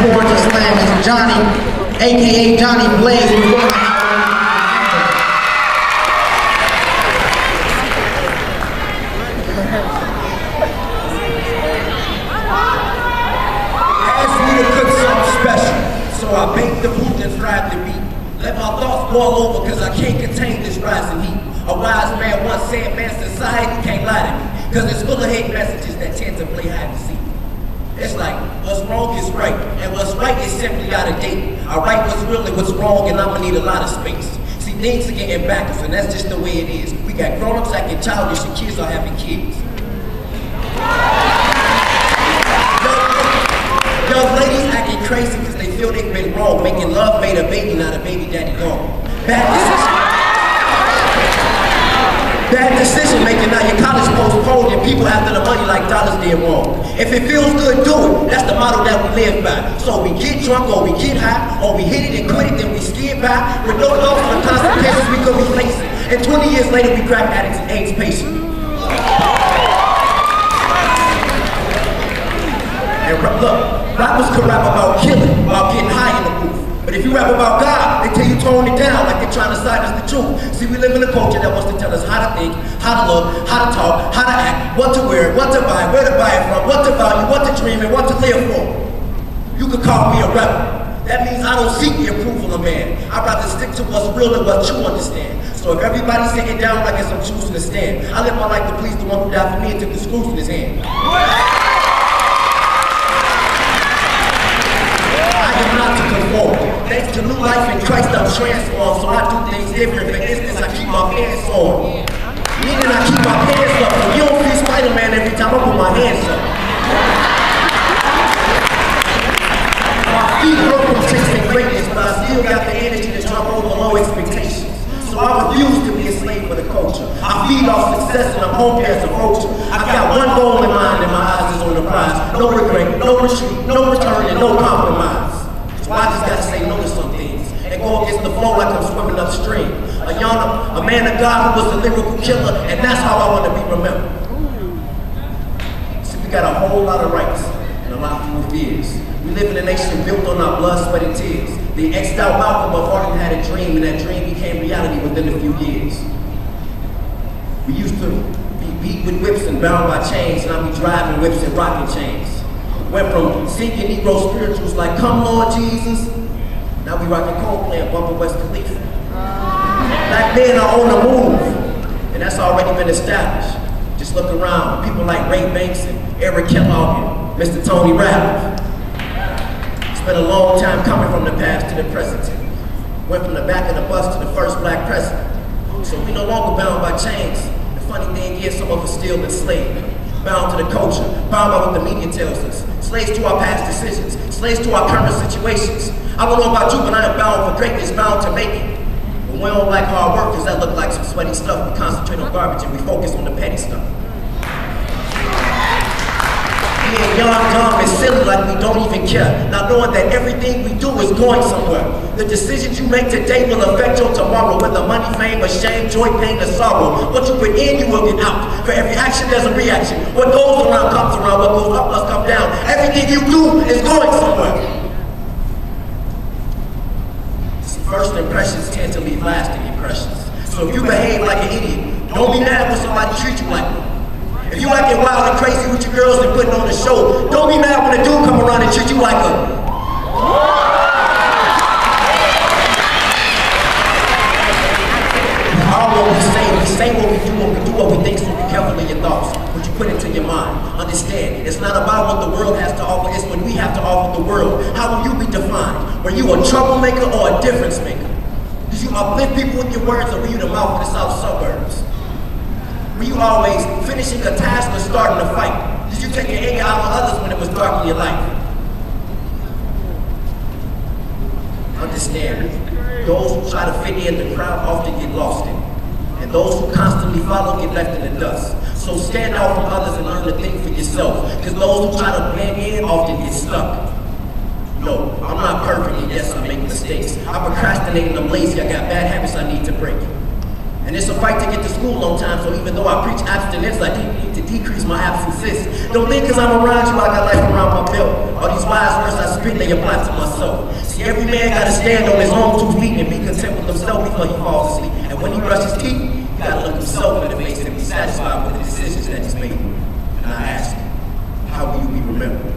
Poetry Slam is Johnny, aka Johnny Blaze. So I bake the food and fried the meat. Let my thoughts boil over cause I can't contain this rising heat. A wise man once said, man, society can't lie to me. Cause it's full of hate messages that tend to play hide and seek. It's like, what's wrong is right, and what's right is simply out of date. I write what's real and what's wrong, and I'ma need a lot of space. See, things are getting backwards, and that's just the way it is. We got grown-ups acting childish, and kids are having kids. Young ladies acting crazy because they feel they've been wrong. Making love made a baby, not a baby daddy gone. Bad decision making, now your college postponed and people after the money like dollars did wrong. If it feels good, do it. That's the motto that we live by. So we get drunk or we get high, or we hit it and quit it, then we skid by. With no thoughts for the consequences we could be facing. And 20 years later, we crack addicts and AIDS patients. And look, rappers can rap about killing while getting high in the booth. But if you rap about God, they tell you tone it down like they're trying to silence the truth. See, we live in a culture that wants to tell us how to think, how to look, how to talk, how to act, what to wear, what to buy, where to buy it from, what to value, what to dream, and what to live for. You could call me a rebel. That means I don't seek the approval of man. I'd rather stick to what's real and what you understand. So if everybody's sitting down, I guess I'm choosing to stand. I live my life to please the one who died for me and took the screws in his hand. Thanks to new life in Christ, I'm transformed, so I do things different. For instance, I keep my pants on. Meaning I keep my pants up. So you don't see Spider-Man every time I put my hands up. My feet broke from chasing greatness, but I still got the energy to jump over low expectations. So I refuse to be a slave for the culture. I feed off success and I'm home as a vulture. I got one goal in mind and my eyes is on the prize. No regret, no retreat, no return, and no compromise. So I just gotta say no to some things and go against the flow like I'm swimming upstream. A man of God who was a lyrical killer, and that's how I want to be remembered. See, we got a whole lot of rights and a lot of few fears. We live in a nation built on our blood, sweat, and tears. The ex-out Malcolm of Arrington had a dream, and that dream became reality within a few years. We used to be beat with whips and bound by chains, and I'll be driving whips and rocking chains. Went from singing Negro spirituals like "Come Lord Jesus," now we rocking Coldplay and bumping West Khalifa. Black men are on the move, and that's already been established. Just look around, people like Ray Banks and Eric Kellogg and Mr. Tony Rapp. It's been a long time coming from the past to the present. Went from the back of the bus to the first black president. So we no longer bound by chains. The funny thing is, some of us still enslaved. Bound to the culture, bound by what the media tells us. Slaves to our past decisions, slaves to our current situations. I don't know about you, but I am bound for greatness, bound to make it. When we don't like hard work, because that look like some sweaty stuff, we concentrate on garbage and we focus on the petty stuff. Being young, dumb, and silly like we don't even care. Not knowing that everything we do is going somewhere. The decisions you make today will affect your tomorrow. Whether money, fame, or shame, joy, pain, or sorrow. What you put in, you will get out. For every action, there's a reaction. What goes around comes around. What goes up must come down. Everything you do is going somewhere. See, first impressions tend to leave lasting impressions. So if you behave like an idiot, don't be mad when somebody treats you like one. If you acting wild and crazy with your girls and putting on a show, don't be mad when a dude come around and treat you like a... All what we say what we do what we think, so be careful in your thoughts, what you put into your mind. Understand, it's not about what the world has to offer, it's what we have to offer the world. How will you be defined? Were you a troublemaker or a difference maker? Did you uplift people with your words, or were you the mouth of the south suburbs? Were you always finishing a task or starting a fight? Did you take your anger out on others when it was dark in your life? Understand, those who try to fit in the crowd often get lost in. And those who constantly follow get left in the dust. So stand out from others and learn to think for yourself. Because those who try to blend in often get stuck. No, I'm not perfect, and yes, I make mistakes. I procrastinate and I'm lazy, I got bad habits I need to break. And it's a fight to get to school on time, so even though I preach abstinence, I need to decrease my absences. Don't think cause I'm around you, I got life around my belt. All these wise words I spit, they apply to myself. See, every man gotta stand on his own 2 feet and be content with himself before he falls asleep. And when he brushes his teeth, he gotta look himself in the face and be satisfied with the decisions that he's made. And I ask you, how will you be remembered?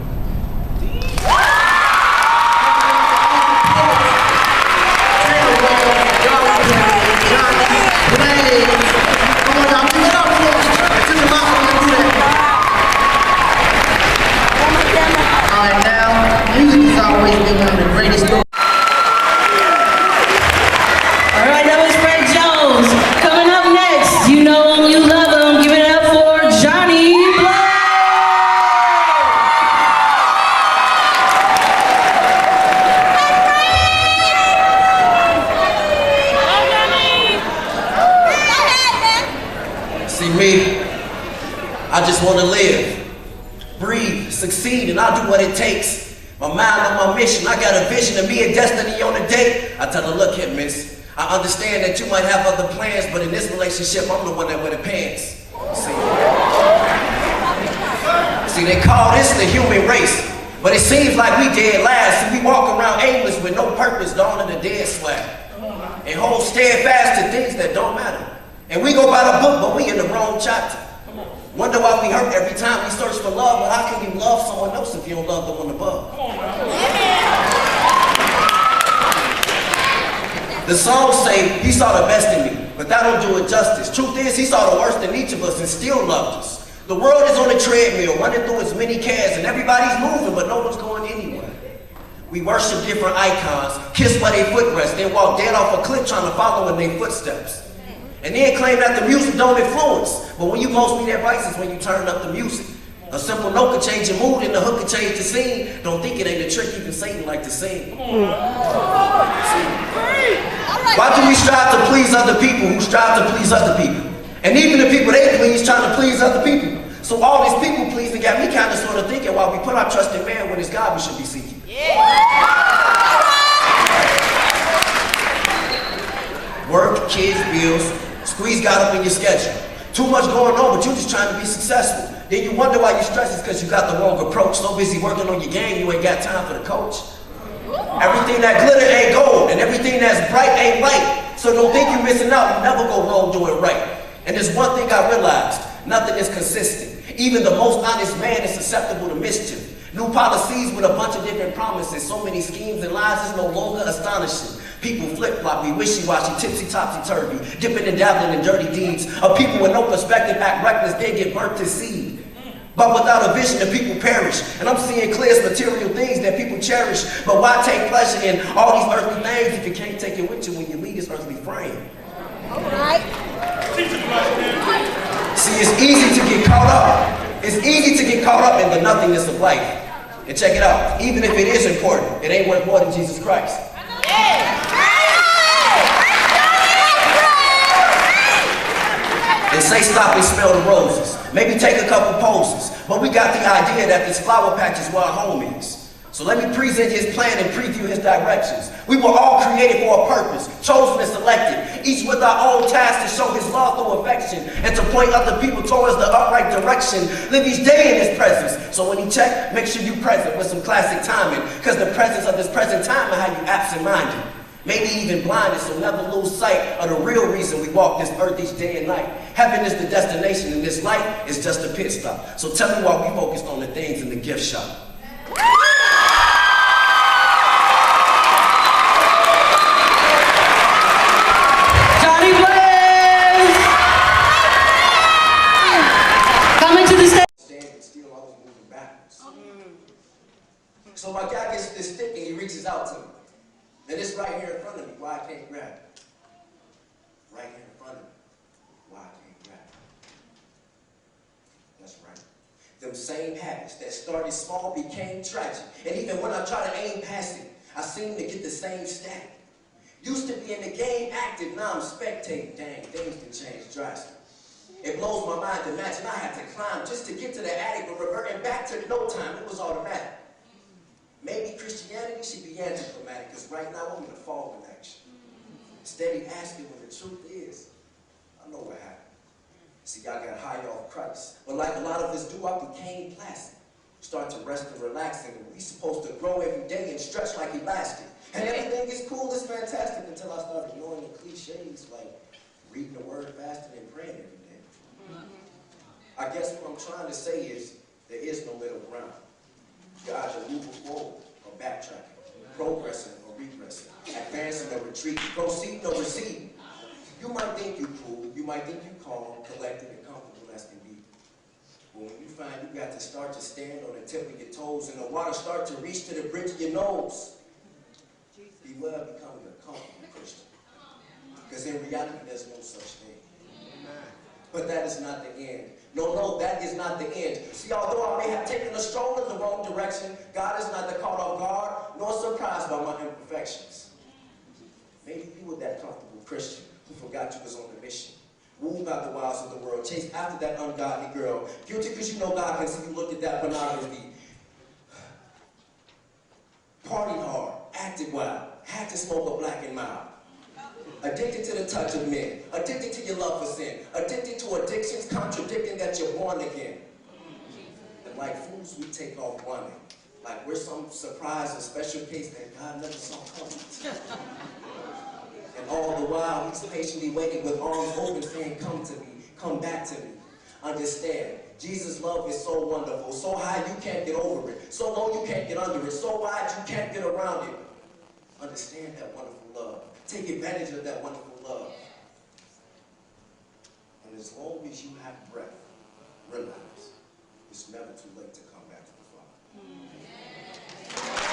Alright, now, music has always been one of the greatest stories. Alright, that was Fred Jones. Coming up next, you know him, you love him. Give it up for Johnny Blow. See me, I just want to live, breathe, succeed, and I'll do what it takes. My mind on my mission, I got a vision of me and destiny on a date. I tell her, look here, miss, I understand that you might have other plans, but in this relationship, I'm the one that wear the pants. See, they call this the human race, but it seems like we dead last, so we walk around aimless with no purpose, donning the dead swag, and hold steadfast to things that don't matter. And we go by the book, but we in the wrong chapter. Wonder why we hurt every time we search for love, but how can you love someone else if you don't love the one above? The songs say, he saw the best in me, but that don't do it justice. Truth is, he saw the worst in each of us and still loved us. The world is on a treadmill, running through its many cares, and everybody's moving, but no one's going anywhere. We worship different icons, kiss by their footrest, then walk dead off a cliff trying to follow in their footsteps. And then claim that the music don't influence. But when you most need advice is when you turn up the music. A simple note can change your mood and the hook can change the scene. Don't think it ain't a trick, even Satan like to sing. Why do we strive to please other people who strive to please other people? And even the people they please trying to please other people. So all these people pleasing got me kind of sort of thinking, while we put our trust in man when it's God we should be seeking. Work, kids, bills, squeeze got up in your schedule. Too much going on, but you just trying to be successful. Then you wonder why you stress is because you got the wrong approach. So busy working on your game, you ain't got time for the coach. Everything that glitter ain't gold, and everything that's bright ain't light. So don't think you're missing out, you never go wrong doing right. And there's one thing I realized, nothing is consistent. Even the most honest man is susceptible to mischief. New policies with a bunch of different promises. So many schemes and lies is no longer astonishing. People flip-flop, we wishy-washy, tipsy-topsy-turvy, dipping and dabbling in dirty deeds. Of people with no perspective act reckless, they give birth to seed. But without a vision, the people perish. And I'm seeing clear as material things that people cherish. But why take pleasure in all these earthly things if you can't take it with you when you leave this earthly frame? All right. See, it's easy to get caught up. It's easy to get caught up in the nothingness of life. And check it out, even if it is important, it ain't worth more than Jesus Christ. And say stop and smell the roses. Maybe take a couple poses. But we got the idea that this flower patch is where our home is. So let me present his plan and preview his directions. We were all created for a purpose, chosen and selected, each with our own task to show his love through affection and to point other people towards the upright direction. Live each day in his presence. So when he check, make sure you present with some classic timing, because the presence of this present time will have you absent-minded. Maybe even blinded, so never lose sight of the real reason we walk this earth each day and night. Heaven is the destination and this life is just a pit stop. So tell me why we focused on the things in the gift shop. Johnny Blaze! Coming to the stage. Standing still, always moving backwards. So my guy gets this stick and he reaches out to me. And it's right here in front of me, why I can't grab it. Right here in front of me, why I can't grab it. That's right. Them same habits that started small became tragic. And even when I try to aim past it, I seem to get the same static. Used to be in the game active, now I'm spectating. Dang, things can change drastically. It blows my mind to imagine I had to climb just to get to the attic, but reverting back to no time, it was automatic. Maybe Christianity should be anticlimactic, because right now I'm in a fall in action. Steady asking when the truth is, I know what happened. See, See, I got high off Christ. But like a lot of us do, I became plastic. Start to rest and relax, and we supposed to grow every day and stretch like elastic. And everything is cool, it's fantastic, until I started ignoring the cliches like reading the word faster than praying every day. I guess what I'm trying to say is there is no middle ground. You're either moving forward or backtracking, progressing or regressing, advancing or retreating, proceeding or receding. You might think you're cool, you might think you're calm, collected, and comfortable as can be. But when you find you got to start to stand on the tip of your toes and the water start to reach to the bridge of your nose, beware of becoming a comfortable Christian. Because in reality, there's no such thing. But that is not the end. No, that is not the end. See, although I may have taken a stroll in the wrong direction, God is not the caught off guard, nor surprised by my imperfections. Maybe you were that comfortable Christian who forgot you was on a mission. Moved by the wiles of the world, chased after that ungodly girl. Guilty because you know God can see you looked at that pornography. Partied hard, acted wild, had to smoke a black and mild. Addicted to the touch of men, addicted to your love for sin, addicted to addictions, contradicting that you're born again. And like fools, we take off running, like we're some surprise or special case that God never saw coming. And all the while, he's patiently waiting with arms open, saying, come to me, come back to me. Understand, Jesus' love is so wonderful, so high you can't get over it, so low you can't get under it, so wide you can't get around it. Understand that wonderful love. Take advantage of that wonderful love. And as long as you have breath, realize it's never too late to come back to the Father.